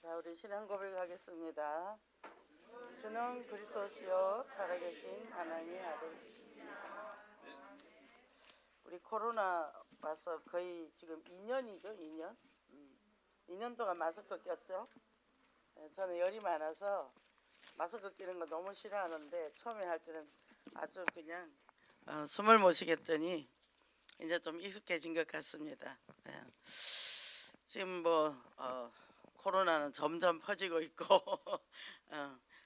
자, 우리 신앙 고백하겠습니다. 주는 그리스도시요 살아계신 하나님의 아들. 우리 코로나 와서 거의 지금 2년이죠, 2년. 2년 동안 마스크 꼈죠. 저는 열이 많아서 마스크 끼는 거 너무 싫어하는데 처음에 할 때는 아주 그냥 숨을 못 쉬겠더니 이제 좀 익숙해진 것 같습니다. 지금 코로나는 점점 퍼지고 있고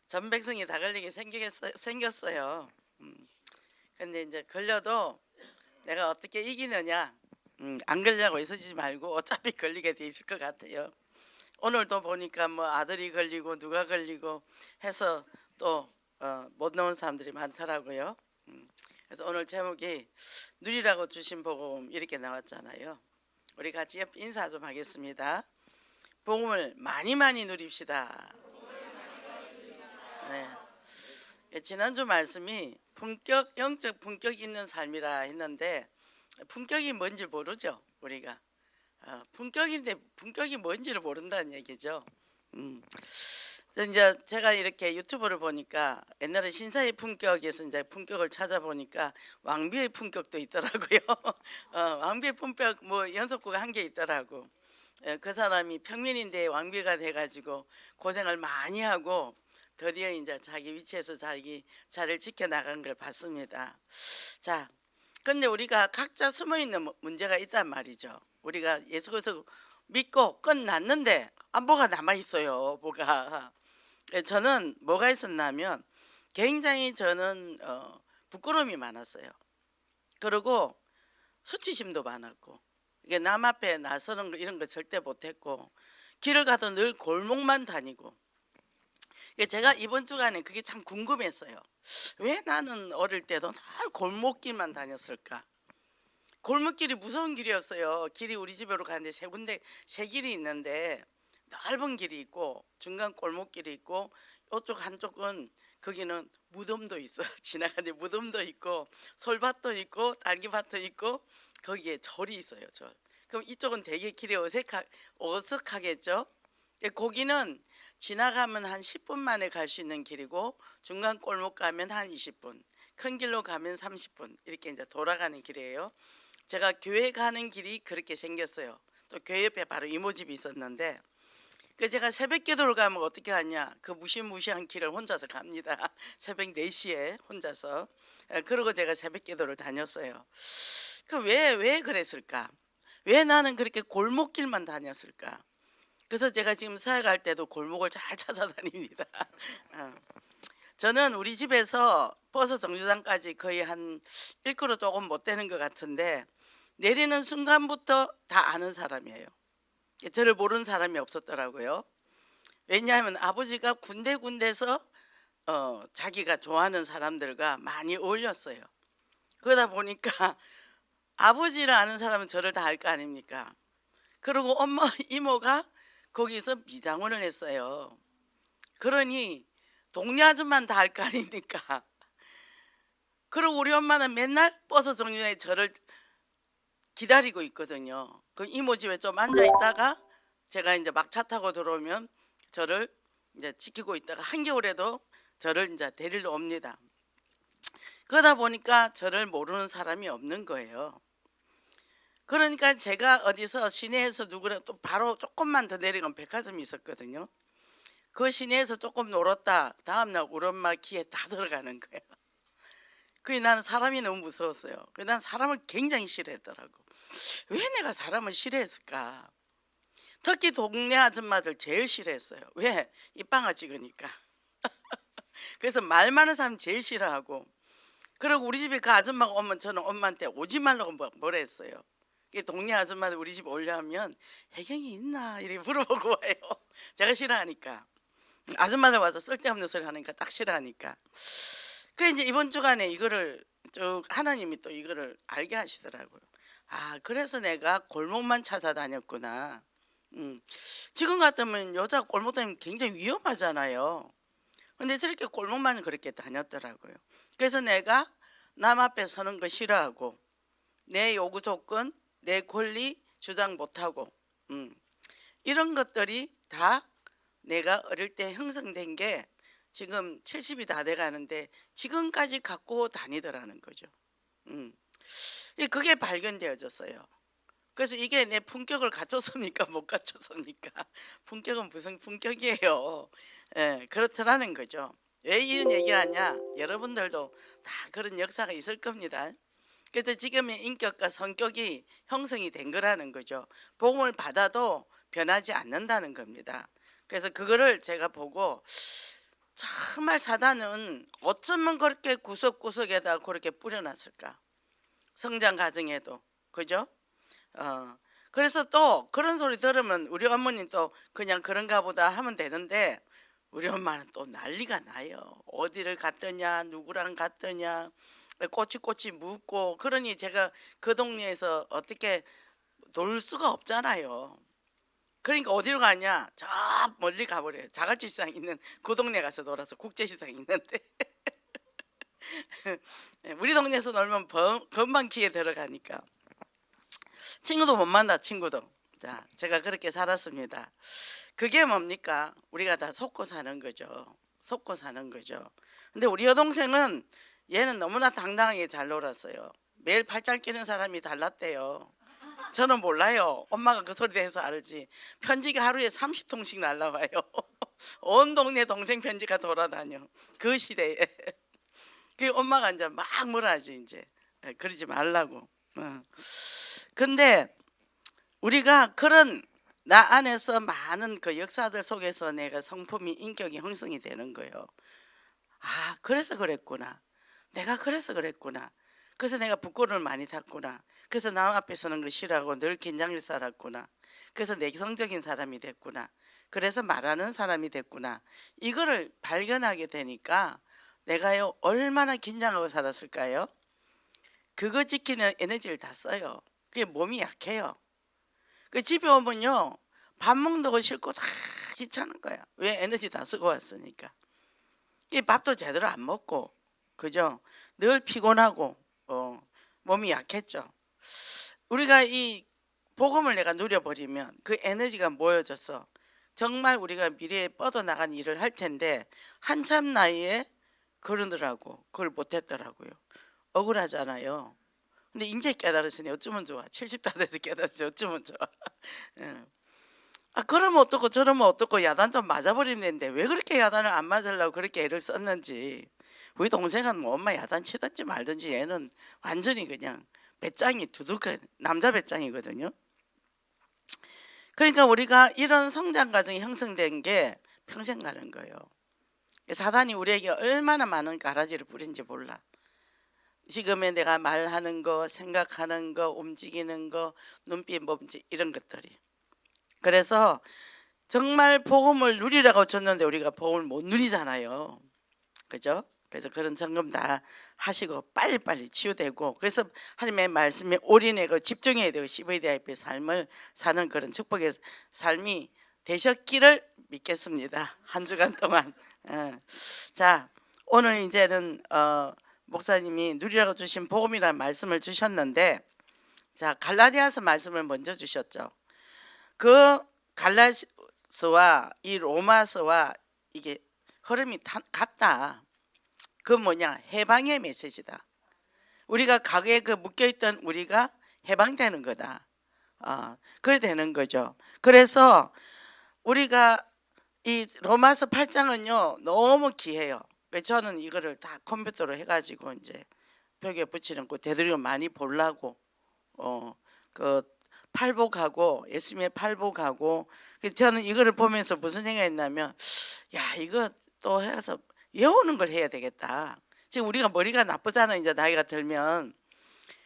전 백성이 다 걸리게 생겼어요. 근데 이제 걸려도 내가 어떻게 이기느냐, 안 걸려고 있어지지 말고 어차피 걸리게 돼 있을 것 같아요. 오늘도 보니까 뭐 아들이 걸리고 누가 걸리고 해서 또 못 나오는 사람들이 많더라고요. 그래서 오늘 제목이 누리라고 주신 복음 이렇게 나왔잖아요. 우리 같이 옆 인사 좀 하겠습니다. 복음을 많이 많이 누립시다. 네. 지난주 말씀이 영적 품격 있는 삶이라 했는데 품격이 뭔지 모르죠, 우리가. 품격인데 품격이 뭔지를 모른다는 얘기죠. 이제 제가 이렇게 유튜브를 보니까 옛날에 신사의 품격에서 이제 품격을 찾아보니까 왕비의 품격도 있더라고요. 왕비의 품격 뭐 연속구가 한 개 있더라고. 그 사람이 평민인데 왕비가 돼가지고 고생을 많이 하고 드디어 이제 자기 위치에서 자기 자리를 지켜나간 걸 봤습니다. 자, 근데 우리가 각자 숨어있는 문제가 있단 말이죠. 우리가 예수 그리스도 믿고 끝났는데 뭐가 남아있어요. 뭐가. 저는 뭐가 있었냐면 굉장히 저는 부끄러움이 많았어요. 그리고 수치심도 많았고 이게 남 앞에 나서는 거 이런 거 절대 못했고 길을 가도 늘 골목만 다니고 제가 이번 주간에 그게 참 궁금했어요. 왜 나는 어릴 때도 늘 골목길만 다녔을까? 골목길이 무서운 길이었어요. 길이 우리 집으로 가는데 세 길이 있는데 넓은 길이 있고 중간 골목길이 있고 이쪽 한쪽은 거기는 무덤도 있어. 지나가는데 무덤도 있고 솔밭도 있고 딸기밭도 있고 거기에 절이 있어요. 절. 그럼 이쪽은 되게 길이 어색하겠죠. 거기는 지나가면 한 10분 만에 갈 수 있는 길이고 중간 골목 가면 한 20분, 큰 길로 가면 30분 이렇게 이제 돌아가는 길이에요. 제가 교회 가는 길이 그렇게 생겼어요. 또 교회 옆에 바로 이모집이 있었는데 제가 새벽 기도를 가면 어떻게 하냐, 그 무시무시한 길을 혼자서 갑니다. 새벽 4시에 혼자서. 그러고 제가 새벽 기도를 다녔어요. 왜 그랬을까? 왜 나는 그렇게 골목길만 다녔을까? 그래서 제가 지금 사역할 때도 골목을 잘 찾아다닙니다. 저는 우리 집에서 버스 정류장까지 거의 한 1km 조금 못 되는 것 같은데 내리는 순간부터 다 아는 사람이에요. 저를 모르는 사람이 없었더라고요. 왜냐하면 아버지가 군데군데서 자기가 좋아하는 사람들과 많이 어울렸어요. 그러다 보니까 아버지를 아는 사람은 저를 다 알 거 아닙니까? 그리고 엄마 이모가 거기서 미장원을 했어요. 그러니 동네 아줌마는 다 알 거 아닙니까? 그리고 우리 엄마는 맨날 버스 정류장에 저를 기다리고 있거든요. 그 이모 집에 좀 앉아 있다가 제가 이제 막 차 타고 들어오면 저를 이제 지키고 있다가 한겨울에도 저를 이제 데리러 옵니다. 그러다 보니까 저를 모르는 사람이 없는 거예요. 그러니까 제가 어디서 시내에서 누구랑 또 바로 조금만 더 내려가면 백화점이 있었거든요. 그 시내에서 조금 놀았다 다음날 우리 엄마 귀에 다 들어가는 거예요. 그게 나는 사람이 너무 무서웠어요. 난 사람을 굉장히 싫어했더라고. 왜 내가 사람을 싫어했을까? 특히 동네 아줌마들 제일 싫어했어요. 왜? 입방아 찍으니까. 그래서 말 많은 사람 제일 싫어하고, 그리고 우리 집에 그 아줌마가 오면 저는 엄마한테 오지 말라고 뭐라 했어요. 동네 아줌마들 우리 집 오려면 혜경이 있나 이렇게 물어보고 와요. 제가 싫어하니까. 아줌마들 와서 쓸데없는 소리 하니까 딱 싫어하니까. 이제 이번 주간에 이거를 쭉 하나님이 또 이거를 알게 하시더라고요. 그래서 내가 골목만 찾아다녔구나. 지금 같으면 여자 골목 다니면 굉장히 위험하잖아요. 근데 저렇게 골목만 그렇게 다녔더라고요. 그래서 내가 남 앞에 서는 거 싫어하고 내 요구 조건, 내 권리 주장 못하고 이런 것들이 다 내가 어릴 때 형성된 게 지금 70이 다 돼가는데 지금까지 갖고 다니더라는 거죠. 그게 발견되어졌어요. 그래서 이게 내 품격을 갖췄습니까? 못 갖췄습니까? 품격은 무슨 품격이에요. 예, 그렇더라는 거죠. 왜 이런 얘기하냐? 여러분들도 다 그런 역사가 있을 겁니다. 그래서 지금의 인격과 성격이 형성이 된 거라는 거죠. 복음을 받아도 변하지 않는다는 겁니다. 그래서 그거를 제가 보고 정말 사단은 어쩌면 그렇게 구석구석에다 그렇게 뿌려놨을까? 성장 과정에도, 그죠? 그래서 또 그런 소리 들으면 우리 어머니 또 그냥 그런가 보다 하면 되는데 우리 엄마는 또 난리가 나요. 어디를 갔더냐, 누구랑 갔더냐, 꼬치꼬치 묻고. 그러니 제가 그 동네에서 어떻게 놀 수가 없잖아요. 그러니까 어디로 가냐, 저 멀리 가버려요. 자갈치시장 있는 그 동네 가서 놀아서. 국제시장 있는데 우리 동네에서 놀면 금방 기에 들어가니까 친구도 못 만나. 친구도. 자, 제가 그렇게 살았습니다. 그게 뭡니까? 우리가 다 속고 사는 거죠. 속고 사는 거죠. 근데 우리 여동생은 얘는 너무나 당당하게 잘 놀았어요. 매일 팔짱 끼는 사람이 달랐대요. 저는 몰라요. 엄마가 그 소리 대해서 알지. 편지가 하루에 30통씩 날라와요. 온 동네 동생 편지가 돌아다녀. 그 시대에. 그 엄마가 이제 막 뭐라지 이제. 그러지 말라고. 근데 우리가 그런 나 안에서 많은 그 역사들 속에서 내가 성품이, 인격이 형성이 되는 거예요. 아, 그래서 그랬구나. 내가 그래서 그랬구나. 그래서 내가 부끄러움을 많이 탔구나. 그래서 남 앞에 서는 거 싫어하고 늘 긴장을 살았구나. 그래서 내성적인 사람이 됐구나. 그래서 말하는 사람이 됐구나. 이거를 발견하게 되니까 내가요 얼마나 긴장하고 살았을까요? 그거 지키는 에너지를 다 써요. 그게 몸이 약해요. 그 집에 오면요 밥 먹는 싫고 다 귀찮은 거야. 왜? 에너지 다 쓰고 왔으니까. 이 밥도 제대로 안 먹고, 그죠? 늘 피곤하고 몸이 약했죠. 우리가 이 복음을 내가 누려버리면 그 에너지가 모여져서 정말 우리가 미래에 뻗어나간 일을 할 텐데 한참 나이에 그러더라고. 그걸 못했더라고요. 억울하잖아요. 근데 이제 깨달으시니 어쩌면 좋아. 70다 돼서 깨달으시니 어쩌면 좋아. 예. 아, 그러면 어떻고 저러면 어떻고 야단 좀 맞아버리면 되는데 왜 그렇게 야단을 안 맞으려고 그렇게 애를 썼는지. 우리 동생은 뭐 엄마 야단 치든지 말든지 얘는 완전히 그냥 배짱이 두둑한 남자 배짱이거든요. 그러니까 우리가 이런 성장 과정이 형성된 게 평생 가는 거예요. 사단이 우리에게 얼마나 많은 가라지를 뿌린지 몰라. 지금의 내가 말하는 거, 생각하는 거, 움직이는 거, 눈빛, 몸짓 이런 것들이. 그래서 정말 복음을 누리라고 줬는데 우리가 복음을 못 누리잖아요. 그죠? 그래서 그런 점검 다 하시고 빨리빨리 치유되고, 그래서 하나님의 말씀에 올인하고 집중해야 되고 CVDIP 삶을 사는 그런 축복의 삶이 되셨기를 믿겠습니다. 한 주간 동안. 자, 오늘 이제는 목사님이 누리라고 주신 복음이라는 말씀을 주셨는데, 자, 갈라디아서 말씀을 먼저 주셨죠. 그 갈라디아서와 이 로마서와 이게 흐름이 같다. 그 뭐냐, 해방의 메시지다. 우리가 과거에 그 묶여있던 우리가 해방되는 거다. 그래 되는 거죠. 그래서 우리가 이 로마서 8장은요 너무 귀해요. 저는 이거를 다 컴퓨터로 해가지고 이제 벽에 붙이는 거 되도록 많이 보려고 그 팔복하고 예수님의 팔복하고. 저는 이거를 보면서 무슨 생각했냐면, 야, 이거 또 해서 외우는 걸 해야 되겠다. 지금 우리가 머리가 나쁘잖아요. 이제 나이가 들면.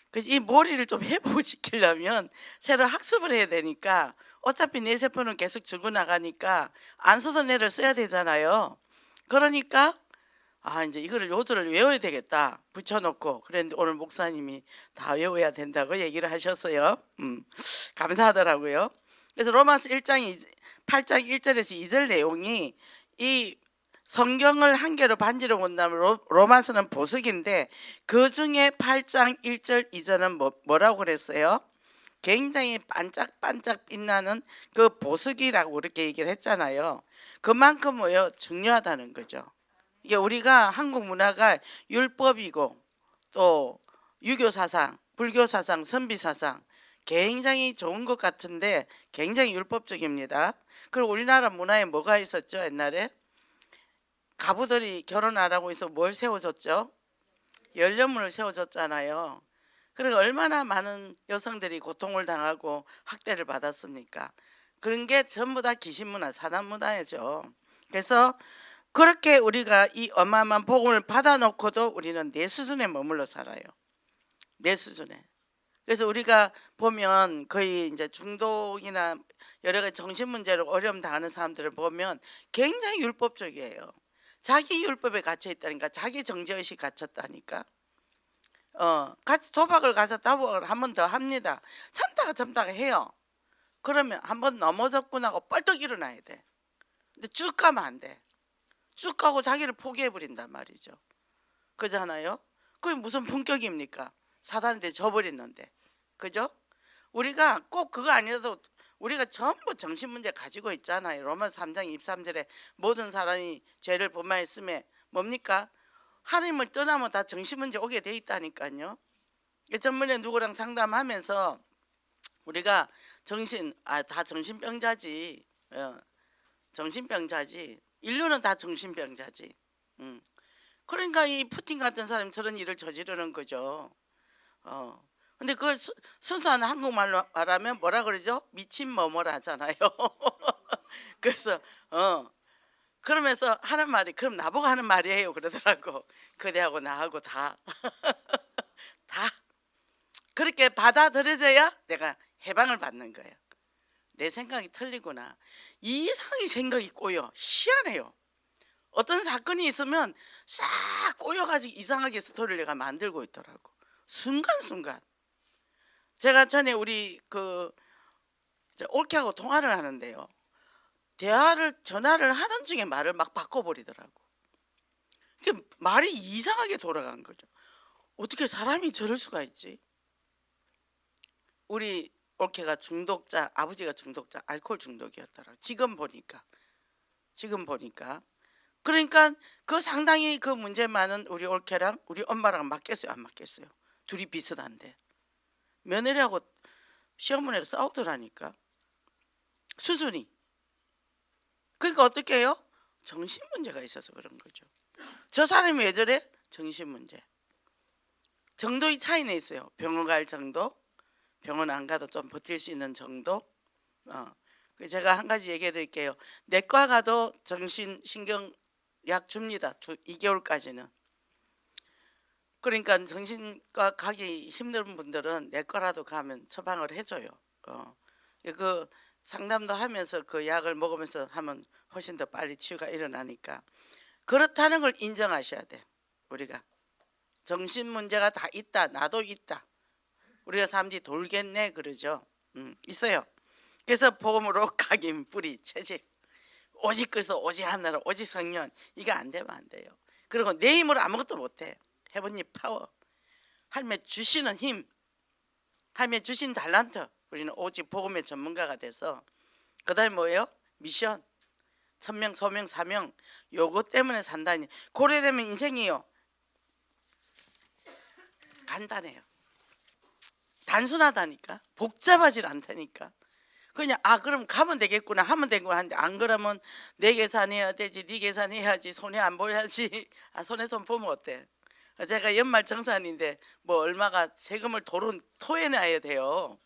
그래서 이 머리를 좀 회복시키려면 새로 학습을 해야 되니까 어차피 내 세포는 계속 죽어나가니까 안 써도 뇌를 써야 되잖아요. 그러니까 이제 이거를 요절을 외워야 되겠다 붙여놓고. 그랬는데 오늘 목사님이 다 외워야 된다고 얘기를 하셨어요. 감사하더라고요. 그래서 로마서 8장 1절에서 2절 내용이 이 성경을 한 개로 반지로 본다면 로마서는 보석인데 그 중에 8장 1절 2절은 뭐라고 그랬어요? 굉장히 반짝반짝 빛나는 그 보석이라고 그렇게 얘기를 했잖아요. 그만큼 뭐요? 중요하다는 거죠. 이게 우리가 한국 문화가 율법이고 또 유교 사상, 불교 사상, 선비 사상 굉장히 좋은 것 같은데 굉장히 율법적입니다. 그리고 우리나라 문화에 뭐가 있었죠? 옛날에 가부들이 결혼 안 하고 있어 뭘 세워줬죠? 연료문을 세워줬잖아요. 그리고 얼마나 많은 여성들이 고통을 당하고 학대를 받았습니까? 그런 게 전부 다 귀신문화, 사단문화죠. 그래서 그렇게 우리가 이 어마어마한 복음을 받아놓고도 우리는 내 수준에 머물러 살아요. 내 수준에. 그래서 우리가 보면 거의 이제 중독이나 여러 가지 정신 문제로 어려움 당하는 사람들을 보면 굉장히 율법적이에요. 자기 율법에 갇혀 있다니까, 자기 정죄의식 갇혔다니까. 같이 도박을 가서 도박을 한 번 더 합니다. 참다가 해요. 그러면 한 번 넘어졌구나 하고 뻘떡 일어나야 돼. 근데 쭉 가면 안 돼. 쭉 가고 자기를 포기해 버린단 말이죠. 그잖아요. 그게 무슨 품격입니까? 사단한테 져버렸는데. 그죠? 우리가 꼭 그거 아니라도 우리가 전부 정신문제 가지고 있잖아요. 로마서 3장 23절에 모든 사람이 죄를 범하였음에 뭡니까? 하나님을 떠나면 다 정신문제 오게 돼 있다니까요. 전번에 누구랑 상담하면서 우리가 다 정신병자지. 정신병자지. 인류는 다 정신병자지. 그러니까 이 푸틴 같은 사람이 저런 일을 저지르는 거죠. 근데 그걸 순수한 한국말로 말하면 뭐라 그러죠? 미친 머머라 하잖아요. 그래서 그러면서 하는 말이 그럼 나보고 하는 말이에요 그러더라고. 그대하고 나하고 다 다 그렇게 받아들여져야 내가 해방을 받는 거예요. 내 생각이 틀리구나. 이상하게 생각이 꼬여. 희한해요. 어떤 사건이 있으면 싹 꼬여가지고 이상하게 스토리를 내가 만들고 있더라고. 순간순간. 제가 전에 우리 올케하고 통화를 하는데요. 전화를 하는 중에 말을 막 바꿔버리더라고. 말이 이상하게 돌아간 거죠. 어떻게 사람이 저럴 수가 있지? 우리 올케가 아버지가 중독자, 알코올 중독이었더라고. 지금 보니까. 그러니까 상당히 그 문제만은 우리 올케랑 우리 엄마랑 맞겠어요, 안 맞겠어요? 둘이 비슷한데. 며느리하고 시어머니가 싸우더라니까. 수준이. 그러니까 어떻게 해요? 정신 문제가 있어서 그런 거죠. 저 사람이 왜 저래? 정신 문제. 정도의 차이는 있어요. 병원 갈 정도, 병원 안 가도 좀 버틸 수 있는 정도. 제가 한 가지 얘기해 드릴게요. 내과 가도 정신신경약 줍니다. 2개월까지는. 그러니까 정신과 가기 힘든 분들은 내과라도 가면 처방을 해줘요. 그 상담도 하면서 그 약을 먹으면서 하면 훨씬 더 빨리 치유가 일어나니까. 그렇다는 걸 인정하셔야 돼. 우리가 정신 문제가 다 있다. 나도 있다. 우리가 사람들이 돌겠네 그러죠. 있어요. 그래서 복음으로 각인 뿌리 채직. 오직 그래서 오직 하나라 오직 성령. 이거 안 되면 안 돼요. 그리고 내 힘으로 아무것도 못해. 해보니 파워. 하나님의 주시는 힘, 하나님의 주신 달란트. 우리는 오직 복음의 전문가가 돼서 그 다음에 뭐예요? 미션. 천명, 소명, 사명. 요거 때문에 산다니. 고려되면 인생이요. 간단해요. 단순하다니까. 복잡하지 않다니까. 그냥 그럼 가면 되겠구나 하면 되겠구나 하는데 안 그러면 내 계산해야 되지 네 계산해야지 손해 안 보여야지. 손해 좀 보면 어때? 제가 연말 정산인데 뭐 얼마가 세금을 도로 토해놔야 돼요.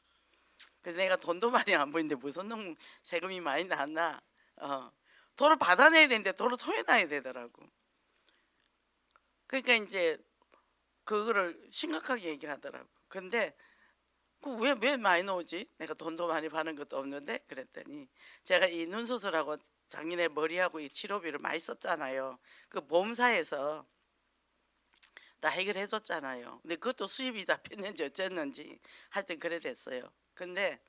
그래서 내가 돈도 많이 안 보이는데 무슨 놈 세금이 많이 났나. 도로 받아내야 되는데 도로 토해놔야 되더라고. 그러니까 이제 그거를 심각하게 얘기하더라고. 근데 왜 많이 나오지? 내가 돈도 많이 받는 것도 없는데. 그랬더니 제가 이 눈 수술하고 작년에 머리하고 이 치료비를 많이 썼잖아요. 그 보험사에서 다 해결해 줬잖아요. 근데 그것도 수입이 잡혔는지 어쨌는지 하여튼 그래 됐어요. 근데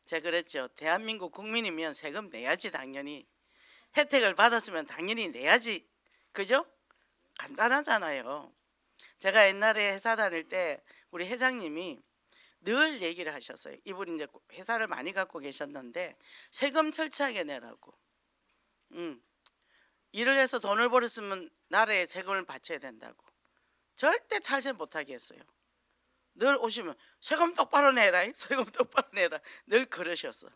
제가 그랬죠. 대한민국 국민이면 세금 내야지. 당연히 혜택을 받았으면 당연히 내야지. 그죠? 간단하잖아요. 제가 옛날에 회사 다닐 때 우리 회장님이 늘 얘기를 하셨어요. 이분이 이제 회사를 많이 갖고 계셨는데 세금 철저하게 내라고. 일을 해서 돈을 벌었으면 나라에 세금을 바쳐야 된다고. 절대 탈세 못하게 했어요. 늘 오시면 세금 똑바로 내라, 세금 똑바로 내라, 늘 그러셨어.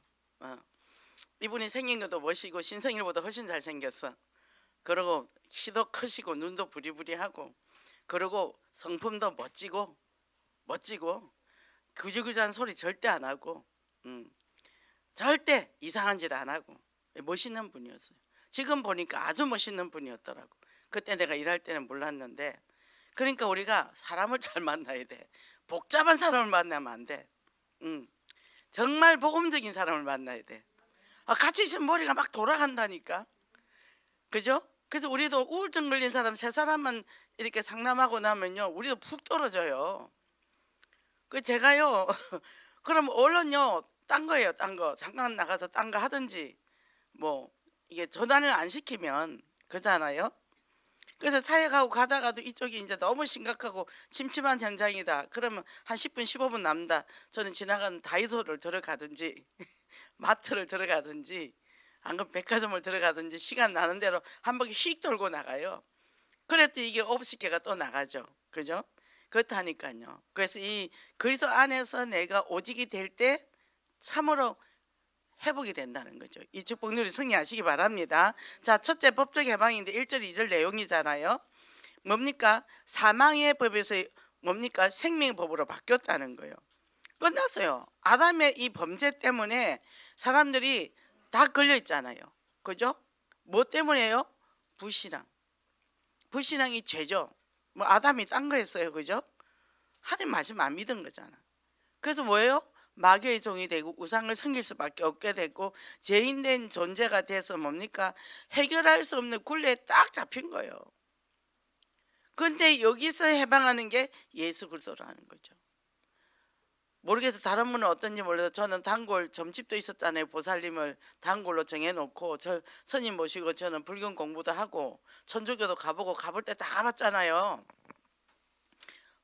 이분이 생긴 것도 멋있고 신성일보다 훨씬 잘생겼어. 그리고 키도 크시고 눈도 부리부리하고, 그리고 성품도 멋지고 그지그지한 소리 절대 안 하고, 절대 이상한 짓 안 하고 멋있는 분이었어요. 지금 보니까 아주 멋있는 분이었더라고. 그때 내가 일할 때는 몰랐는데. 그러니까 우리가 사람을 잘 만나야 돼. 복잡한 사람을 만나면 안 돼. 정말 복음적인 사람을 만나야 돼. 같이 있으면 머리가 막 돌아간다니까. 그죠? 그래서 우리도 우울증 걸린 사람 세 사람만 이렇게 상담하고 나면요, 우리도 푹 떨어져요. 그 제가요 그럼 얼른요 딴 거예요. 딴 거 잠깐 나가서 딴 거 하든지, 뭐 이게 전환을 안 시키면 그잖아요. 그래서 차에 가다가도 이쪽이 이제 너무 심각하고 침침한 현장이다. 그러면 한 10분 15분 남다. 저는 지나가는 다이소를 들어가든지 마트를 들어가든지, 안 그러면 백화점을 들어가든지 시간 나는 대로 한 바퀴 휙 돌고 나가요. 그래도 이게 50개가 또 나가죠. 그죠? 그렇다니까요. 그래서 이 그리스도 안에서 내가 오직이 될 때 참으로 회복이 된다는 거죠. 이 축복 누리 승리하시기 바랍니다. 자, 첫째 법적 해방인데 1절 2절 내용이잖아요. 뭡니까? 사망의 법에서 뭡니까? 생명의 법으로 바뀌었다는 거예요. 끝났어요. 아담의 이 범죄 때문에 사람들이 다 걸려 있잖아요. 그죠? 뭐 때문에요? 불신앙이 죄죠. 뭐 아담이 딴 거 했어요. 그죠? 하나님 말씀 안 믿은 거잖아. 그래서 뭐예요? 마귀의 종이 되고 우상을 섬길 수밖에 없게 되고 죄인된 존재가 돼서 뭡니까? 해결할 수 없는 굴레에 딱 잡힌 거예요. 그런데 여기서 해방하는 게 예수 그리스도라는 거죠. 모르겠어, 다른 분은 어떤지 몰라도 저는 단골 점집도 있었잖아요. 보살님을 단골로 정해놓고 저 스님 모시고 저는 불경 공부도 하고 천주교도 가보고, 가볼 때 다 가봤잖아요.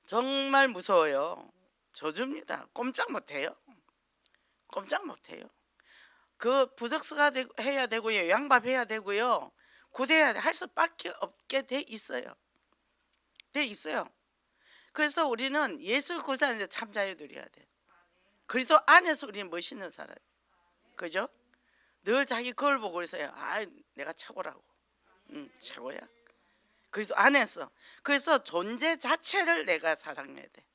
정말 무서워요. 저주입니다. 꼼짝 못해요. 꼼짝 못해요. 그 부적수가 해야 되고요, 양밥해야 되고요, 구대해야 할 수밖에 없게 돼 있어요. 그래서 우리는 예수 그리스도 안에서 참 자유 누려야 돼. 그리스도 안에서 우리는 멋있는 사람. 그죠? 늘 자기 거울 보고 그래서요, 내가 최고라고. 최고야. 그리스도 안에서. 그래서 존재 자체를 내가 사랑해야 돼.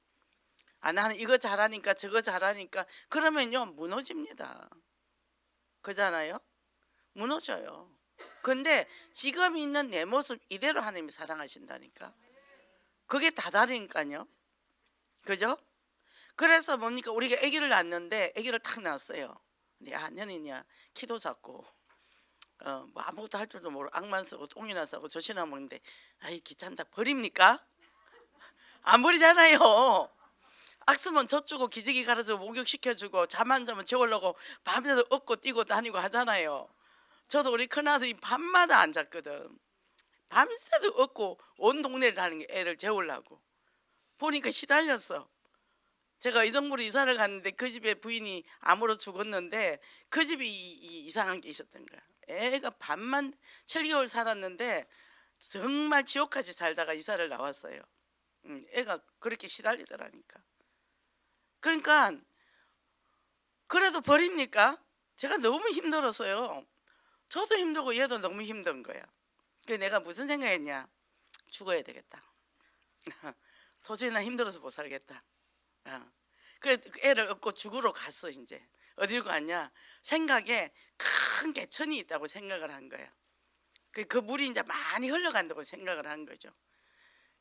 나는 이거 잘하니까 저거 잘하니까, 그러면요 무너집니다. 그잖아요? 무너져요. 근데 지금 있는 내 모습 이대로 하나님이 사랑하신다니까. 그게 다다르니까요. 그죠? 그래서 뭡니까? 우리가 아기를 낳는데, 아기를 탁 낳았어요. 근데 년이냐 키도 작고 뭐 아무것도 할 줄도 모르고 악만 쓰고 똥이나 싸고 젖이나 먹는데, 귀찮다. 버립니까? 안 버리잖아요. 악쓰면 젖주고 기저귀 갈아주고 목욕시켜주고, 잠 안 자면 재우려고 밤새도 업고 뛰고 다니고 하잖아요. 저도 우리 큰아들이 밤마다 안 잤거든. 밤새도 업고 온 동네를 다니는 게 애를 재우려고. 보니까 시달렸어. 제가 이동구로 이사를 갔는데 그 집에 부인이 암으로 죽었는데 그 집이 이상한 게 있었던 거야. 애가 밤만 7개월 살았는데 정말 지옥같이 살다가 이사를 나왔어요. 애가 그렇게 시달리더라니까. 그러니까 그래도 버립니까? 제가 너무 힘들었어요. 저도 힘들고 얘도 너무 힘든 거야. 그래서 내가 무슨 생각했냐? 죽어야 되겠다. 도저히 나 힘들어서 못 살겠다. 그래 애를 업고 죽으러 갔어. 이제 어디로 갔냐? 생각에 큰 개천이 있다고 생각을 한 거야. 그 물이 이제 많이 흘러간다고 생각을 한 거죠.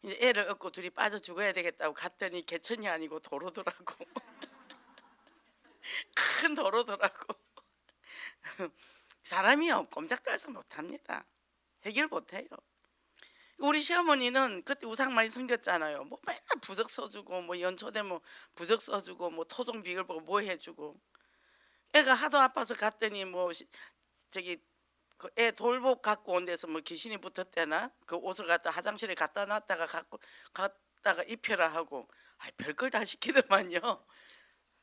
이제 애를 업고 둘이 빠져 죽어야 되겠다고 갔더니 개천이 아니고 도로더라고. 큰 도로더라고. 사람이요 꼼짝달싹 못합니다. 해결 못해요. 우리 시어머니는 그때 우상 많이 생겼잖아요. 뭐 맨날 부적 써주고, 뭐 연초되면 부적 써주고, 뭐 토종 비결 보고 뭐 해주고. 애가 하도 아파서 갔더니 뭐 저기 그 애 돌복 갖고 온 데서 뭐 귀신이 붙었대나, 그 옷을 갖다 화장실에 갖다 놨다가 갖다가 입혀라 하고, 별걸 다 시키더만요.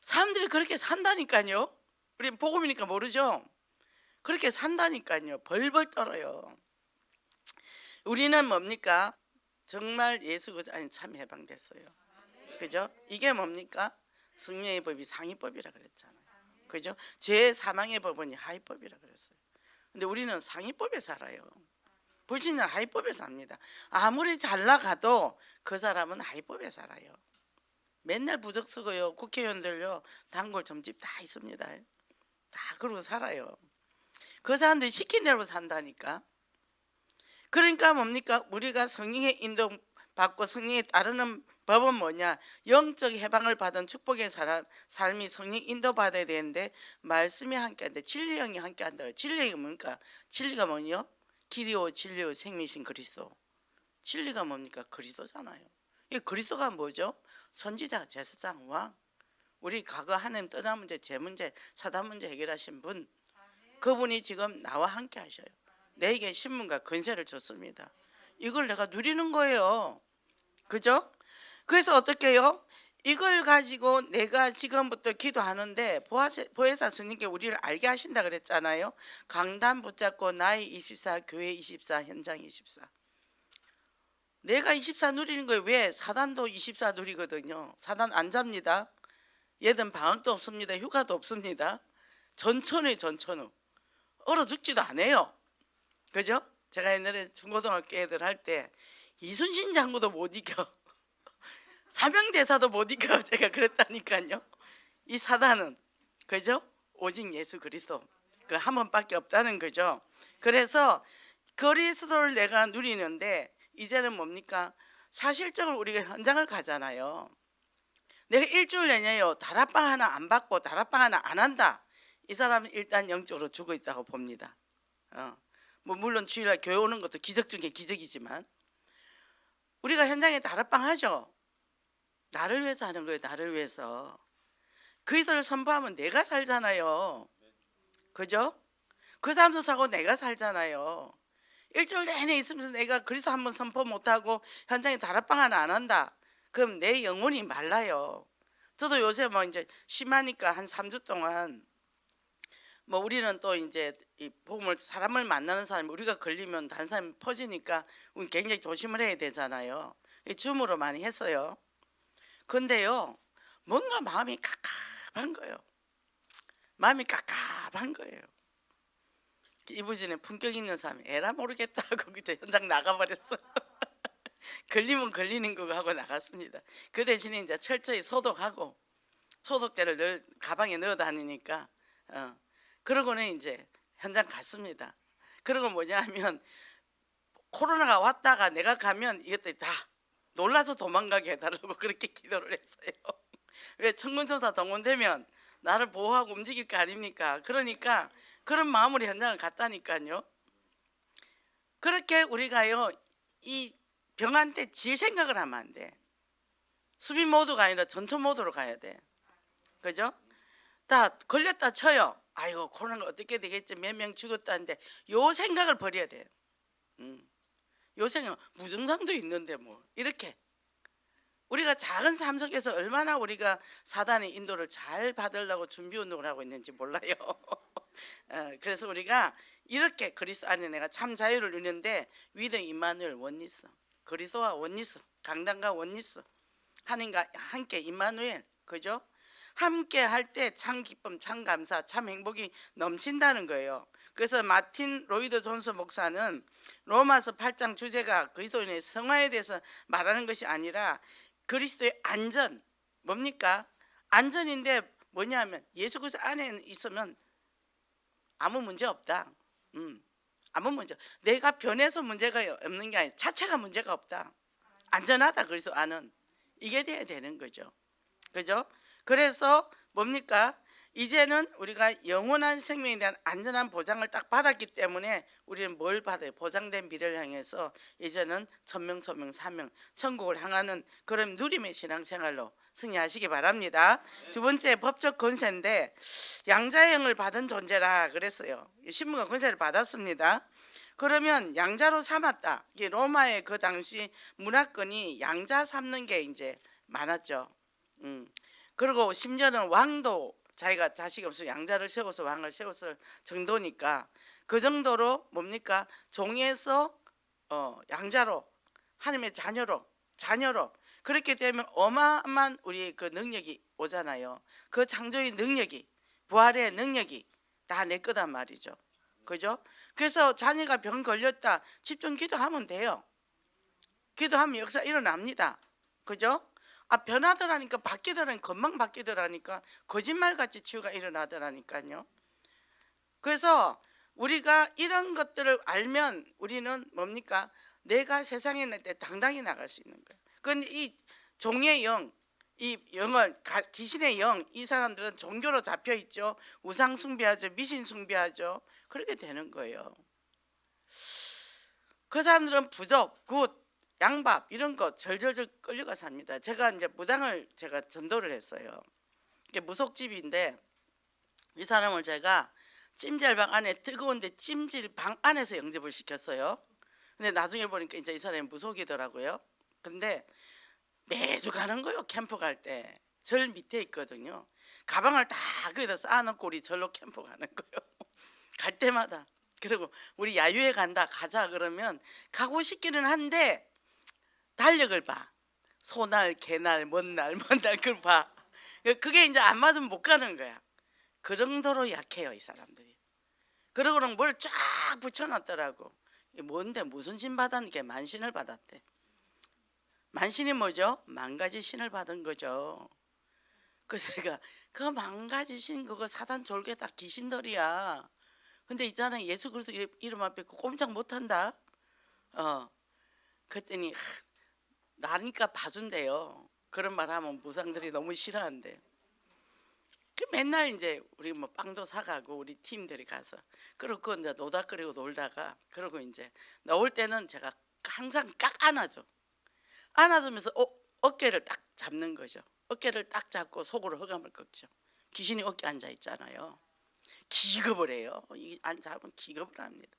사람들이 그렇게 산다니까요. 우리 복음이니까 모르죠. 그렇게 산다니까요. 벌벌 떨어요. 우리는 뭡니까? 정말 예수 그 안에 참 해방됐어요. 그죠? 이게 뭡니까? 승리의 법이 상위법이라 그랬잖아요. 그죠? 죄 사망의 법은 하위법이라 그랬어요. 근데 우리는 상위법에 살아요. 불신은 하위법에 삽니다. 아무리 잘 나가도 그 사람은 하위법에 살아요. 맨날 부적 쓰고요. 국회의원들요. 단골 점집 다 있습니다. 다 그러고 살아요. 그 사람들이 시킨 대로 산다니까. 그러니까 뭡니까? 우리가 성령의 인도 받고 성령에 따르는 법은 뭐냐? 영적 해방을 받은 축복의 삶이 성령 인도 받아야 되는데 말씀이 함께한다. 진리 영이 함께한다. 진리 영이 뭡니까? 진리가 뭐냐? 길이요 진리요 생명이신 그리스도. 진리가 뭡니까? 그리스도잖아요. 이 그리스도가 뭐죠? 선지자, 제사장, 왕. 우리 과거 하나님 떠난 문제, 죄 문제, 사단 문제 해결하신 분. 그분이 지금 나와 함께 하셔요. 내게 신분과 권세를 줬습니다. 이걸 내가 누리는 거예요. 그죠? 그래서 어떻게 해요? 이걸 가지고 내가 지금부터 기도하는데 보혜사 스님께 우리를 알게 하신다 그랬잖아요. 강단 붙잡고 나의 24, 교회 24, 현장 24. 내가 24 누리는 거예요. 왜? 사단도 24 누리거든요. 사단 안 잡니다. 얘든 방학도 없습니다. 휴가도 없습니다. 전천후에 전천후. 얼어 죽지도 않아요. 그죠? 제가 옛날에 중고등학교 애들 할 때 이순신 장군도 못 이겨. 사명대사도 못 이겨. 제가 그랬다니까요. 이 사단은 그죠? 오직 예수 그리스도 그 한 번밖에 없다는 거죠. 그래서 그리스도를 내가 누리는데 이제는 뭡니까? 사실적으로 우리가 현장을 가잖아요. 내가 일주일 내내요 다락방 하나 안 받고 다락방 하나 안 한다. 이 사람은 일단 영적으로 죽어 있다고 봅니다. 뭐 물론 주일날 교회 오는 것도 기적 중에 기적이지만 우리가 현장에 다락방 하죠. 나를 위해서 하는 거예요. 나를 위해서. 그리스도를 선포하면 내가 살잖아요. 그죠? 그 사람도 살고 내가 살잖아요. 일주일 내내 있으면서 내가 그리스도 한번 선포 못하고 현장에 다락방 하나 안 한다. 그럼 내 영혼이 말라요. 저도 요새 뭐 이제 심하니까 한 3주 동안 뭐 우리는 또 이제 이 복음을 사람을 만나는 사람이 우리가 걸리면 다른 사람이 퍼지니까 우리 굉장히 조심을 해야 되잖아요. 줌으로 많이 했어요. 근데요 뭔가 마음이 깝깝한 거예요. 마음이 깝깝한 거예요. 이부진에 품격 있는 사람이 에라 모르겠다 하고 그때 현장 나가버렸어. 걸리면 걸리는 거 하고 나갔습니다. 그 대신에 이제 철저히 소독하고 소독제를 가방에 넣어 다니니까 그러고는 이제 현장 갔습니다. 그리고 뭐냐 하면 코로나가 왔다가 내가 가면 이것들이 다 놀라서 도망가게 해달라고 그렇게 기도를 했어요. 왜 천군천사 동원되면 나를 보호하고 움직일 거 아닙니까? 그러니까 그런 마음으로 현장을 갔다니까요. 그렇게 우리가요 이 병한테 질 생각을 하면 안 돼. 수비 모드가 아니라 전투 모드로 가야 돼. 그죠? 다 걸렸다 쳐요. 아이고 코로나가 어떻게 되겠지, 몇 명 죽었다는데 요 생각을 버려야 돼. 요 생각, 무증상도 있는데 뭐 이렇게 우리가 작은 삶 속에서 얼마나 우리가 사단의 인도를 잘 받으려고 준비 운동을 하고 있는지 몰라요. 그래서 우리가 이렇게 그리스도 안에 내가 참 자유를 누리는데 위드 임마누엘 원리스, 그리스도와 원리스, 강단과 원리스, 하나님과 함께 임마누엘, 그죠? 함께 할 때 참 기쁨, 참 감사, 참 행복이 넘친다는 거예요. 그래서 마틴 로이드 존스 목사는 로마서 8장 주제가 그리스도인의 성화에 대해서 말하는 것이 아니라 그리스도의 안전, 뭡니까? 안전인데 뭐냐면 예수 그리스도 안에 있으면 아무 문제 없다. 아무 문제. 내가 변해서 문제가 없는 게 아니라 자체가 문제가 없다. 안전하다. 그리스도 안은 이게 돼야 되는 거죠. 그죠? 그래서 뭡니까? 이제는 우리가 영원한 생명에 대한 안전한 보장을 딱 받았기 때문에 우리는 뭘 받아요? 보장된 미래를 향해서 이제는 천명, 소명, 사명, 천국을 향하는 그런 누림의 신앙생활로 승리하시기 바랍니다. 두 번째 법적 권세인데 양자형을 받은 존재라 그랬어요. 신분과 권세를 받았습니다. 그러면 양자로 삼았다. 이게 로마의 그 당시 문화권이 양자 삼는 게 이제 많았죠. 그리고 심지어는 왕도 자기가 자식이 없어 양자를 세워서 왕을 세웠을 정도니까 그 정도로 뭡니까 종에서 양자로 하나님의 자녀로 그렇게 되면 어마어마한 우리 그 능력이 오잖아요. 그 창조의 능력이 부활의 능력이 다 내 거단 말이죠. 그죠? 그래서 자녀가 병 걸렸다 집중 기도하면 돼요. 기도하면 역사 일어납니다. 그죠? 변하더라니까 바뀌더라니까 금방 바뀌더라니까 거짓말같이 치유가 일어나더라니까요. 그래서 우리가 이런 것들을 알면 우리는 뭡니까? 내가 세상에 날 때 당당히 나갈 수 있는 거예요. 그런데 이 종의 영, 이 영을 귀신의 영, 이 사람들은 종교로 잡혀 있죠. 우상 숭배하죠, 미신 숭배하죠. 그렇게 되는 거예요. 그 사람들은 부적, 굿, 양밥 이런 거 절절절 끌려가 삽니다. 제가 이제 무당을 제가 전도를 했어요. 이게 무속집인데 이 사람을 제가 찜질방 안에 뜨거운데 찜질방 안에서 영접을 시켰어요. 근데 나중에 보니까 이제 이 사람이 무속이더라고요. 근데 매주 가는 거예요. 캠프 갈 때. 절 밑에 있거든요. 가방을 다 거기다 쌓아놓고 우리 절로 캠프 가는 거예요. 갈 때마다. 그리고 우리 야유회 간다 가자 그러면 가고 싶기는 한데 달력을 봐. 소날, 개날, 먼 날 그걸 봐. 그게 이제 안 맞으면 못 가는 거야. 그 정도로 약해요, 이 사람들이. 그러고는 뭘 쫙 붙여놨더라고. 뭔데 무슨 신 받았는게 만신을 받았대. 만신이 뭐죠? 만가지 신을 받은 거죠. 그래서 제가 그 만가지 신 그거 사단 졸개 다 귀신들이야. 근데 있잖아 예수 그리스도 이름 앞에 꼼짝 못한다. 그랬더니 나니까 봐준대요. 그런 말 하면 무상들이 너무 싫어한대. 그 맨날 이제 우리 뭐 빵도 사가고 우리 팀들이 가서 그러고 이제 노닥거리고 놀다가 그러고 이제 나올 때는 제가 항상 깍 안아줘. 안아주면서 어깨를 딱 잡는 거죠. 어깨를 딱 잡고 속으로 흑암을 꺾죠. 귀신이 어깨 앉아 있잖아요. 기겁을 해요. 안 잡으면 기겁을 합니다.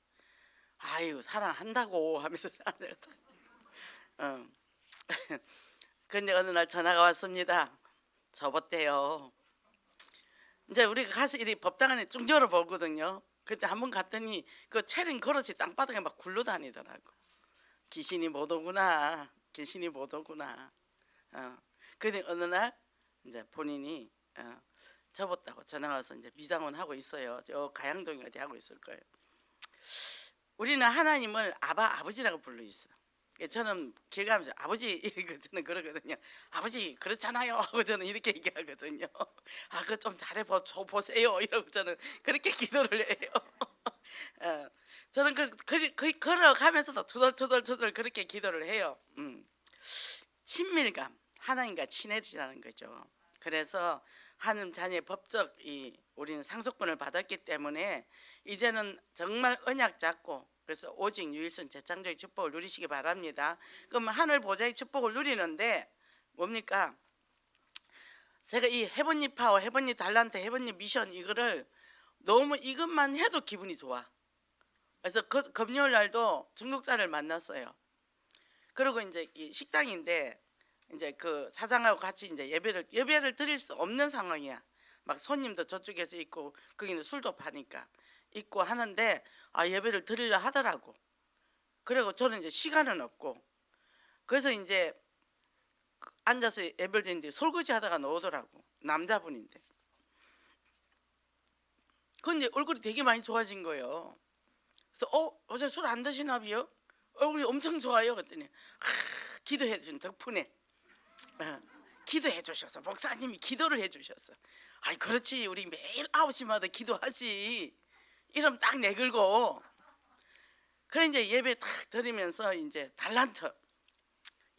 아유 사랑한다고 하면서 근데 어느 날 전화가 왔습니다. 접었대요. 이제 우리가 가서 이 법당 안에 쭉 열어보거든요. 그때 한번 갔더니 그 체린 그릇이 땅바닥에 막 굴러다니더라고. 귀신이 못 오구나. 귀신이 못 오구나. 근데 어느 날 이제 본인이 접었다고 전화 와서 이제 비상원 하고 있어요. 저 가양동이 어디 하고 있을 거예요. 우리는 하나님을 아버지라고 불러 있어. 저는 길 가면서 아버지 저는 그러거든요. 아버지 그렇잖아요 하고 저는 이렇게 얘기하거든요. 그거 좀 잘해 보세요 이러고 저는 그렇게 기도를 해요. 저는 걸어가면서도 투덜투덜 그렇게 기도를 해요. 친밀감, 하나님과 친해지라는 거죠. 그래서 하나님 자녀의 법적 우리는 상속권을 받았기 때문에 이제는 정말 언약 잡고 그래서 오직 유일선 재창조의 축복을 누리시기 바랍니다. 그럼 하늘 보좌의 축복을 누리는데 뭡니까? 제가 이 헤븐리 파워, 헤븐리 달란트, 헤븐리 미션 이거를 너무 이것만 해도 기분이 좋아. 그래서 금요일 날도 중독자를 만났어요. 그리고 이제 이 식당인데 이제 그 사장하고 같이 이제 예배를 드릴 수 없는 상황이야. 막 손님도 저쪽에서 있고 거기는 술도 파니까 있고 하는데 예배를 드리려 하더라고. 그리고 저는 이제 시간은 없고 그래서 이제 앉아서 예배를 드리는데 설거지 하다가 나오더라고. 남자분인데. 근데 얼굴이 되게 많이 좋아진 거예요. 그래서 어제 술 안 드시나 봐요? 얼굴이 엄청 좋아요. 그랬더니 기도해 준 덕분에 기도해 주셔서 목사님이 기도를 해 주셨어. 아이 그렇지 우리 매일 9시마다 기도하지. 이러면 딱 내걸고 그래 이제 예배 딱 드리면서 이제 달란트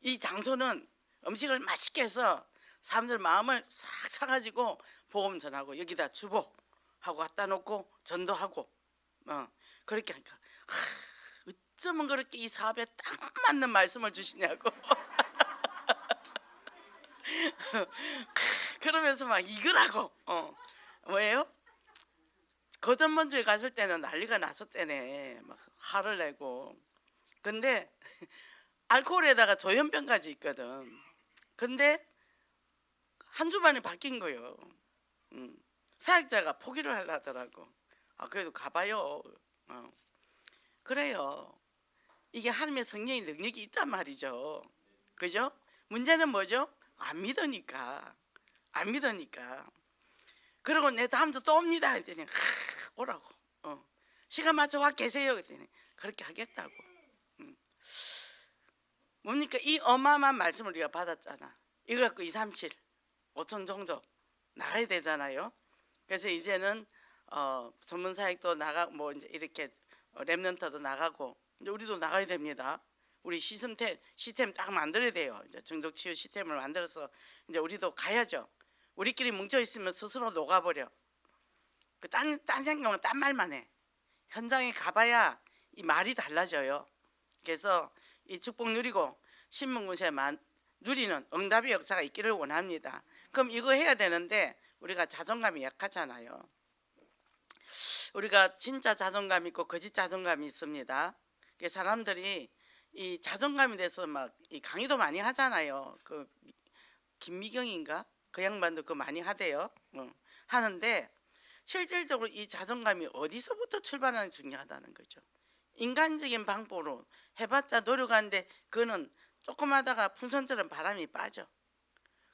이 장소는 음식을 맛있게 해서 사람들 마음을 싹 사가지고 복음 전하고 여기다 주보 하고 갖다 놓고 전도하고 그렇게 하니까 어쩌면 그렇게 이 사업에 딱 맞는 말씀을 주시냐고 그러면서 막 이거라고 뭐예요? 거전번주에 갔을 때는 난리가 났었대네. 막 화를 내고. 근데 알코올에다가 조현병까지 있거든. 근데 한 주 만에 바뀐 거예요. 사역자가 포기를 하려더라고. 그래도 가봐요. 그래요. 이게 하나님의 성령의 능력이 있단 말이죠. 그죠? 문제는 뭐죠? 안 믿으니까. 안 믿으니까. 그리고 내 다음 주 또 옵니다 했더니 오라고. 시간 맞춰 와 계세요 했더니 그렇게 하겠다고. 뭡니까? 이 어마어마한 말씀을 우리가 받았잖아. 이거 갖고 237 5천 정도 나가야 되잖아요. 그래서 이제는 전문 사역도 나가 뭐 이제 이렇게 랩런터도 나가고 이제 우리도 나가야 됩니다. 우리 시스템 딱 만들어야 돼요. 이제 중독 치유 시스템을 만들어서 이제 우리도 가야죠. 우리끼리 뭉쳐 있으면 스스로 녹아버려. 딴 생각은 딴 말만 해. 현장에 가봐야 이 말이 달라져요. 그래서 이 축복 누리고 신문군세만 누리는 응답의 역사가 있기를 원합니다. 그럼 이거 해야 되는데 우리가 자존감이 약하잖아요. 우리가 진짜 자존감 있고 거짓 자존감이 있습니다. 사람들이 이 자존감에 대해서 막 이 강의도 많이 하잖아요. 그 김미경인가 그 양반도 그 많이 하대요. 하는데 실질적으로 이 자존감이 어디서부터 출발하는지 중요하다는 거죠. 인간적인 방법으로 해봤자 노력하는데 그거는 조금 하다가 풍선처럼 바람이 빠져.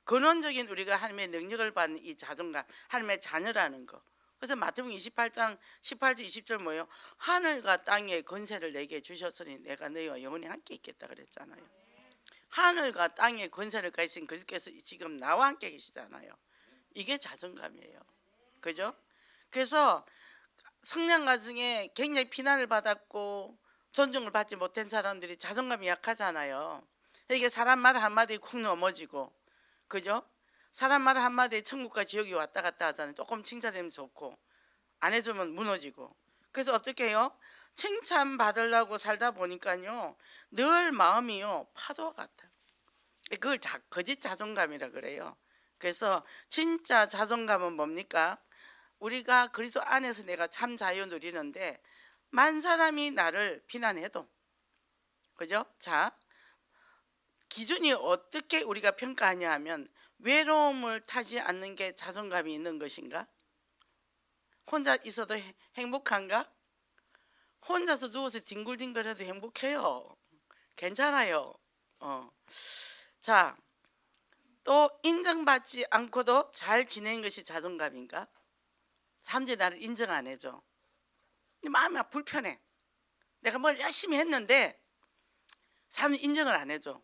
근원적인 우리가 하나님의 능력을 받는 이 자존감, 하나님의 자녀라는 거. 그래서 마태복음 28장 18절 20절 뭐예요? 하늘과 땅의 권세를 내게 주셨으니 내가 너희와 영원히 함께 있겠다 그랬잖아요. 하늘과 땅의 권세를 가지신 그리스도께서 지금 나와 함께 계시잖아요. 이게 자존감이에요. 그죠? 그래서 성장 과정에 굉장히 비난을 받았고 존중을 받지 못한 사람들이 자존감이 약하잖아요. 이게 사람 말 한마디에 쿵 넘어지고, 그죠? 사람 말 한마디에 천국과 지옥이 왔다 갔다 하잖아요. 조금 칭찬하면 좋고 안 해주면 무너지고. 그래서 어떻게 해요? 칭찬 받으려고 살다 보니까요 늘 마음이요 파도 같아요. 그걸 거짓 자존감이라 그래요. 그래서 진짜 자존감은 뭡니까? 우리가 그리스도 안에서 내가 참 자유 누리는데 만 사람이 나를 비난해도, 그죠? 자, 기준이 어떻게 우리가 평가하냐 하면 외로움을 타지 않는 게 자존감이 있는 것인가? 혼자 있어도 행복한가? 혼자서 누워서 뒹굴뒹굴해도 행복해요. 괜찮아요. 자, 또 인정받지 않고도 잘 지내는 것이 자존감인가? 사람들이 나를 인정 안 해줘. 마음이 불편해. 내가 뭘 열심히 했는데 사람들이 인정을 안 해줘.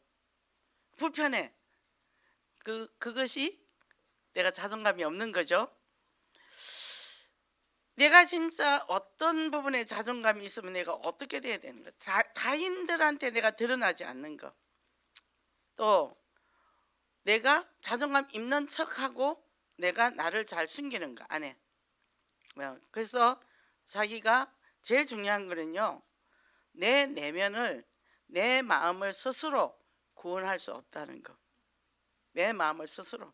불편해. 그것이 내가 자존감이 없는 거죠. 내가 진짜 어떤 부분에 자존감이 있으면 내가 어떻게 돼야 되는 거. 타인들한테 내가 드러나지 않는 거. 또 내가 자존감 있는 척하고 내가 나를 잘 숨기는 거 안 해. 그래서 자기가 제일 중요한 거는요, 내 내면을, 내 마음을 스스로 구원할 수 없다는 거. 내 마음을 스스로.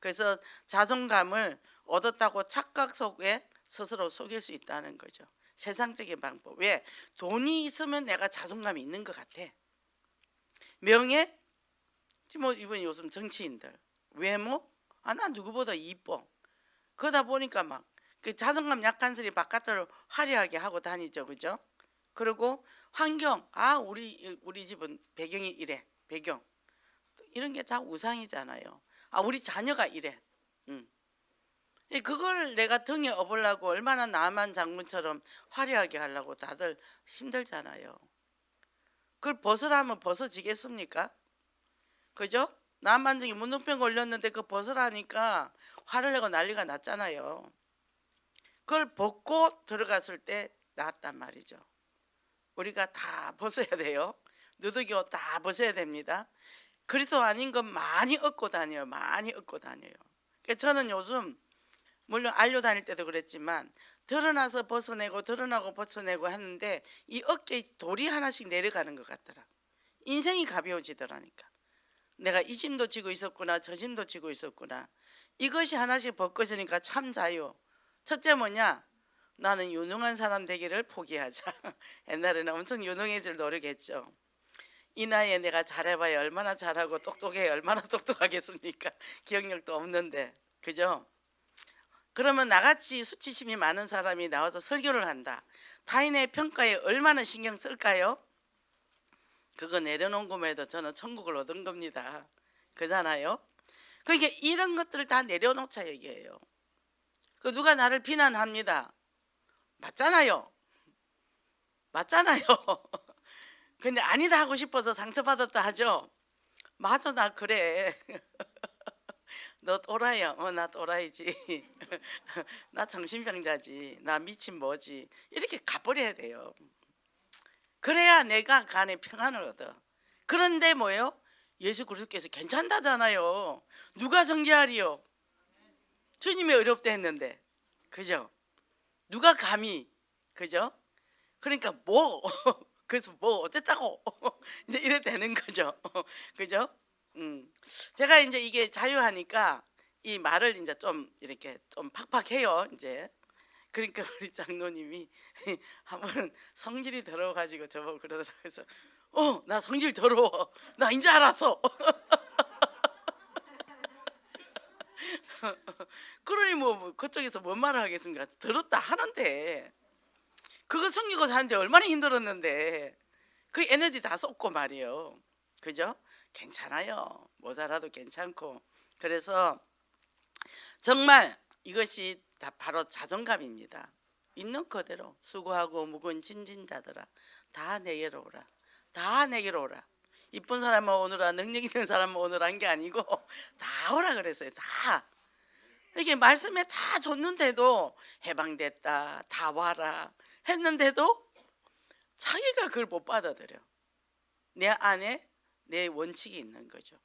그래서 자존감을 얻었다고 착각 속에 스스로 속일 수 있다는 거죠. 세상적인 방법. 왜? 돈이 있으면 내가 자존감이 있는 것 같아. 명예? 뭐 이번 요즘 정치인들. 외모? 나 누구보다 이뻐. 그러다 보니까 막 그 자존감 약한 사람이 바깥으로 화려하게 하고 다니죠, 그죠? 그리고 환경, 우리 집은 배경이 이래, 배경. 이런 게 다 우상이잖아요. 우리 자녀가 이래. 그걸 내가 등에 업으려고 얼마나 나만 장군처럼 화려하게 하려고 다들 힘들잖아요. 그걸 벗으라면 벗어지겠습니까? 그죠? 남한적이 문둥병 걸렸는데 그 벗으라니까 화를 내고 난리가 났잖아요. 그걸 벗고 들어갔을 때 나았단 말이죠. 우리가 다 벗어야 돼요. 누더기 다 벗어야 됩니다. 그리스도 아닌 건 많이 얻고 다녀요. 많이 얻고 다녀요. 저는 요즘 물론 알려 다닐 때도 그랬지만 드러나서 벗어내고 드러나고 벗어내고 하는데 이 어깨에 돌이 하나씩 내려가는 것 같더라. 인생이 가벼워지더라니까. 내가 이 짐도 지고 있었구나, 저 짐도 지고 있었구나. 이것이 하나씩 벗겨지니까 참 자유. 첫째 뭐냐? 나는 유능한 사람 되기를 포기하자. 옛날에는 엄청 유능해질 노력했죠. 이 나이에 내가 잘해봐야 얼마나 잘하고 똑똑해 얼마나 똑똑하겠습니까? 기억력도 없는데, 그죠? 그러면 나같이 수치심이 많은 사람이 나와서 설교를 한다. 타인의 평가에 얼마나 신경 쓸까요? 그거 내려놓은 것만 도 저는 천국을 얻은 겁니다. 그잖아요. 그러니까 이런 것들을 다 내려놓자 얘기예요. 그 누가 나를 비난합니다. 맞잖아요. 맞잖아요. 근데 아니다 하고 싶어서 상처받았다 하죠. 맞아, 나 그래. 너 또라이야. 나 또라이지. 나 정신병자지. 나 미친 뭐지. 이렇게 가버려야 돼요. 그래야 내가 그 안에 평안을 얻어. 그런데 뭐예요? 예수 그리스도께서 괜찮다잖아요. 누가 정죄하리요? 주님이 어렵다 했는데, 그죠? 누가 감히, 그죠? 그러니까 뭐 그래서 뭐 어쨌다고 이제 이래 되는 거죠. 그죠? 제가 이제 이게 자유하니까 이 말을 이제 좀 이렇게 좀 팍팍해요. 이제 그러니까 우리 장로님이 한 번은 성질이 더러워가지고 저보고 그러더라고요. 그래서 나 성질 더러워. 나 이제 알았어. 그러니 뭐 그쪽에서 뭔 말을 하겠습니까? 들었다 하는데 그거 숨기고 사는데 얼마나 힘들었는데 그 에너지 다 쏟고 말이에요. 그죠? 괜찮아요. 모자라도 괜찮고. 그래서 정말 이것이 다 바로 자존감입니다. 있는 그대로 수고하고 무거운 짐진 자들아 다 내게로 오라. 다 내게로 오라. 이쁜 사람만 오느라 능력 있는 사람만 오느라 한 게 아니고 다 오라 그랬어요. 다. 이게 말씀에 다 줬는데도 해방됐다 다 와라 했는데도 자기가 그걸 못 받아들여. 내 안에 내 원칙이 있는 거죠.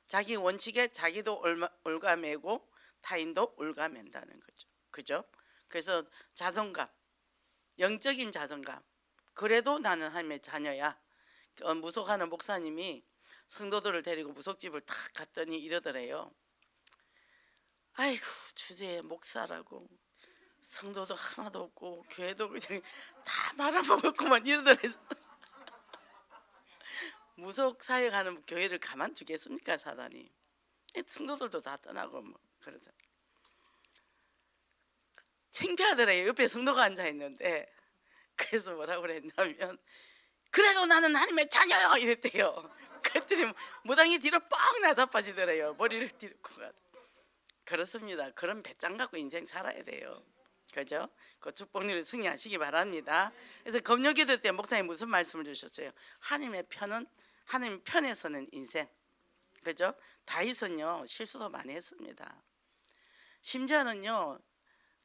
자기 원칙에 자기도 올가매고 타인도 올가맨다는 거죠. 그죠? 그래서 자존감, 영적인 자존감. 그래도 나는 하나님의 자녀야. 무속하는 목사님이 성도들을 데리고 무속집을 탁 갔더니 이러더래요. 아이고 주제에 목사라고 성도도 하나도 없고 교회도 그냥 다 말아먹었구만 이러더래요. 무속 사역하는 교회를 가만두겠습니까 사단이? 성도들도 다 떠나고 뭐 그러다. 창피하더래요. 옆에 성도가 앉아 있는데. 그래서 뭐라고 그랬냐면 그래도 나는 하나님의 자녀야 이랬대요. 그랬더니 무당이 뒤로 뻥 나자빠지더래요. 머리를 뒤로. 그렇습니다. 그런 배짱 갖고 인생 살아야 돼요. 그죠? 그 축복률을 승리하시기 바랍니다. 그래서 검역기도 때 목사님 무슨 말씀을 주셨어요? 하나님의 편은 하나님 편에 서는 인생. 그죠? 다윗은요 실수도 많이 했습니다. 심지어는요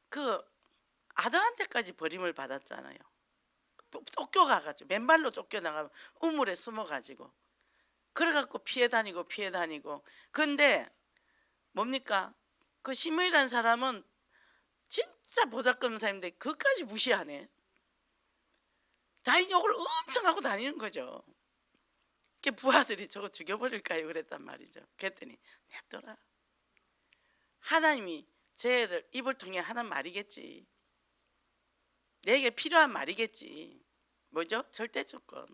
그 아들한테까지 버림을 받았잖아요. 쫓겨가가지고 맨발로 쫓겨나가면 우물에 숨어가지고 그래갖고 피해 다니고. 근데 뭡니까? 그 시므이라는 사람은 진짜 보잘것없는 사람인데 그것까지 무시하네. 다윗 욕을 엄청 하고 다니는 거죠. 그 부하들이 저거 죽여버릴까요? 그랬단 말이죠. 그랬더니 냅둬라. 하나님이 쟤를 입을 통해 하는 말이겠지. 내게 필요한 말이겠지. 뭐죠? 절대 조건.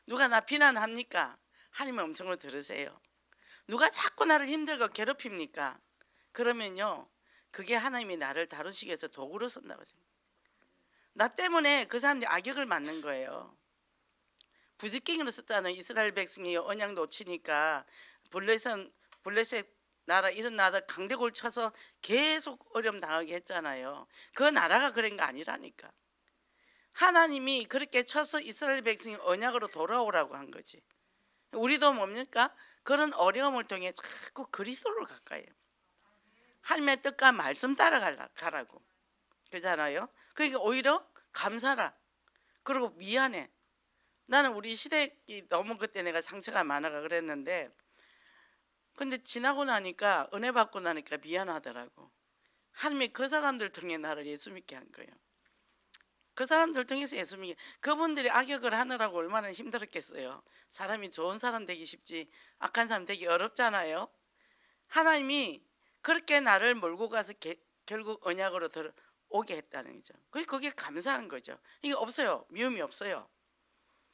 누가 나 비난합니까? 하나님의 음성을 들으세요. 누가 자꾸 나를 힘들고 괴롭힙니까? 그러면요 그게 하나님이 나를 다루시기 위해서 도구로 쓴다고 생각해요. 나 때문에 그 사람들이 악역을 맞는 거예요. 부지깽이로 썼잖아요. 이스라엘 백성이 언약 놓치니까 블레셋 나라 이런 나라 강대골 쳐서 계속 어려움 당하게 했잖아요. 그 나라가 그런 거 아니라니까. 하나님이 그렇게 쳐서 이스라엘 백성이 언약으로 돌아오라고 한 거지. 우리도 뭡니까? 그런 어려움을 통해 자꾸 그리스도로 가까이 해요. 하나님의 뜻과 말씀 따라가라고. 그잖아요. 그러니까 오히려 감사라. 그리고 미안해. 나는 우리 시댁이 너무 그때 내가 상처가 많아가 그랬는데 근데 지나고 나니까 은혜 받고 나니까 미안하더라고. 하나님이 그 사람들 통해 나를 예수 믿게 한 거예요. 그 사람들 통해서 예수 믿게. 그분들이 악역을 하느라고 얼마나 힘들었겠어요. 사람이 좋은 사람 되기 쉽지 악한 사람 되기 어렵잖아요. 하나님이 그렇게 나를 몰고 가서 결국 언약으로 오게 했다는 거죠. 그게 감사한 거죠. 이게 없어요. 미움이 없어요.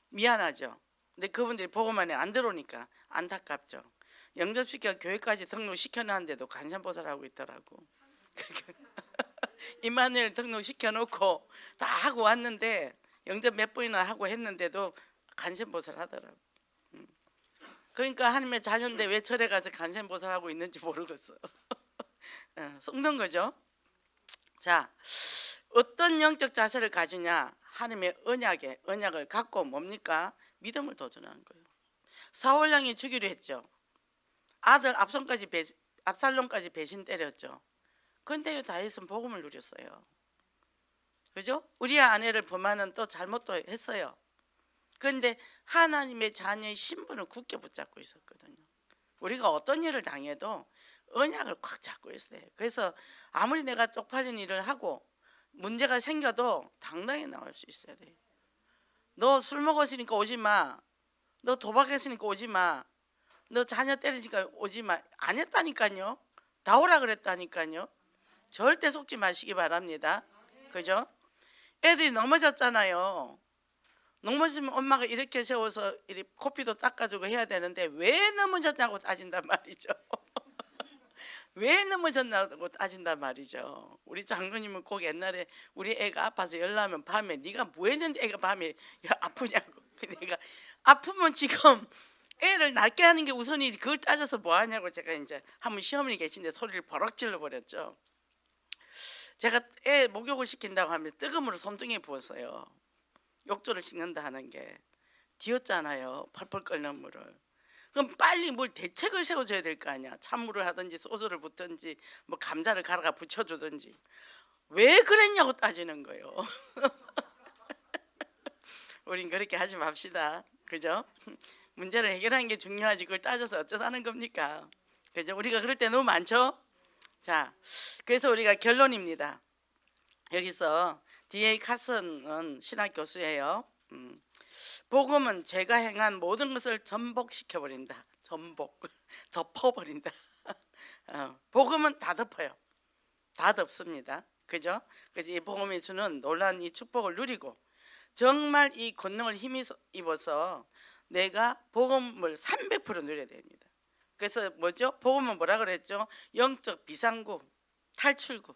미안하죠. 근데 그분들이 보고만에 안 들어오니까 안타깝죠. 영접시켜 교회까지 등록시켜놨는데도 간센보살하고 있더라고. 임마누엘 등록시켜놓고 다 하고 왔는데 영접 몇 번이나 하고 했는데도 간센보살 하더라고. 그러니까 하나님의 자녀인데 왜 절에 가서 간센보살하고 있는지 모르겠어. 속는 거죠. 자, 어떤 영적 자세를 가지냐? 하나님의 언약을 갖고 뭡니까? 믿음을 도전하는 거예요. 사울 왕이 죽이려 했죠. 아들 압살롬까지 배신 때렸죠. 근데 다윗은 복음을 누렸어요. 그죠? 우리의 아내를 범하는 또 잘못도 했어요. 그런데 하나님의 자녀의 신분을 굳게 붙잡고 있었거든요. 우리가 어떤 일을 당해도 언약을 꽉 잡고 있어야 돼요. 그래서 아무리 내가 쪽팔린 일을 하고 문제가 생겨도 당당히 나올 수 있어야 돼요. 너 술 먹었으니까 오지 마. 너 도박했으니까 오지 마. 너 자녀 때리니까 오지 마. 안 했다니까요. 다 오라 그랬다니까요. 절대 속지 마시기 바랍니다. 그죠? 애들이 넘어졌잖아요. 넘어지면 엄마가 이렇게 세워서 이렇게 코피도 닦아주고 해야 되는데 왜 넘어졌냐고 따진단 말이죠. 왜 넘어졌냐고 따진단 말이죠. 우리 장로님은 꼭 옛날에 우리 애가 아파서 열나면 밤에 네가 뭐 했는데 애가 밤에 아프냐고. 내가 아프면 지금 애를 낫게 하는 게 우선이지 그걸 따져서 뭐 하냐고 제가 이제 한번 시어머니 계신데 소리를 버럭 질러 버렸죠. 제가 애 목욕을 시킨다고 하면 뜨거움으로 손등에 부었어요. 욕조를 씻는다 하는 게 뒤었잖아요. 펄펄 끓는 물을. 그럼 빨리 뭘 대책을 세워줘야 될 거 아니야. 찬물을 하든지 소주를 붓든지 뭐 감자를 갈아가 부쳐주든지. 왜 그랬냐고 따지는 거예요. 우린 그렇게 하지 맙시다. 그죠? 문제를 해결하는 게 중요하지 그걸 따져서 어쩌자는 겁니까? 그죠? 우리가 그럴 때 너무 많죠? 자, 그래서 우리가 결론입니다. 여기서 D.A. 카슨은 신학 교수예요. 복음은 제가 행한 모든 것을 전복시켜 버린다. 전복, 덮어버린다. 복음은 다 덮어요. 다 덮습니다. 그죠? 그래서 이 복음이 주는 놀라운 이 축복을 누리고 정말 이 권능을 힘입어서 내가 복음을 300% 누려야 됩니다. 그래서 뭐죠? 복음은 뭐라 그랬죠? 영적 비상구, 탈출구.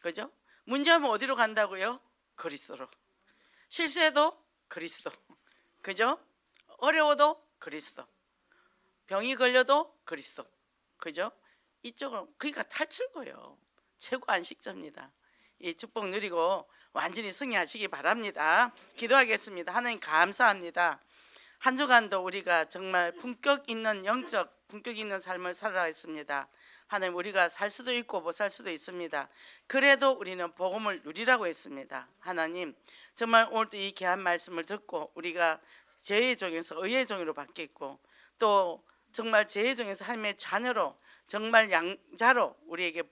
그죠? 문제하면 어디로 간다고요? 그리스도로. 실수해도 그리스도. 그죠? 어려워도 그리스도. 병이 걸려도 그리스도. 그죠? 이쪽으로. 그러니까 탈출구예요. 최고 안식처입니다. 이 축복 누리고 완전히 승리하시기 바랍니다. 기도하겠습니다. 하나님 감사합니다. 한 주간도 우리가 정말 품격 있는 영적 품격 있는 삶을 살아야 했습니다. 하나님 우리가 살 수도 있고 못 살 수도 있습니다. 그래도 우리는 복음을 누리라고 했습니다. 하나님 정말 오늘도 이 귀한 말씀을 듣고 우리가 죄의 종에서 의의 종으로 바뀌었고 또 정말 죄의 종에서 하나님의 자녀로 정말 양자로 우리에게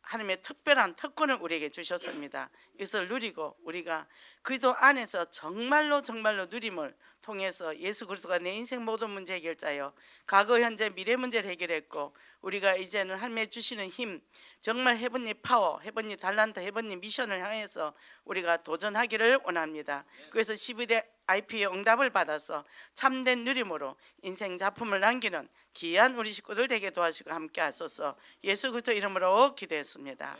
하나님의 특별한 특권을 우리에게 주셨습니다. 이것을 누리고 우리가 그리스도 안에서 정말로 누림을 통해서 예수 그리스도가 내 인생 모든 문제 해결자요 과거 현재 미래 문제를 해결했고 우리가 이제는 하나님의 주시는 힘 정말 헤븐리 파워 헤븐리 달란트 헤븐리 미션을 향해서 우리가 도전하기를 원합니다. 그래서 12대 IP의 응답을 받아서 참된 누림으로 인생 작품을 남기는 귀한 우리 식구들 되게 도와주시고 함께 하소서. 예수 그리스도 이름으로 기도했습니다.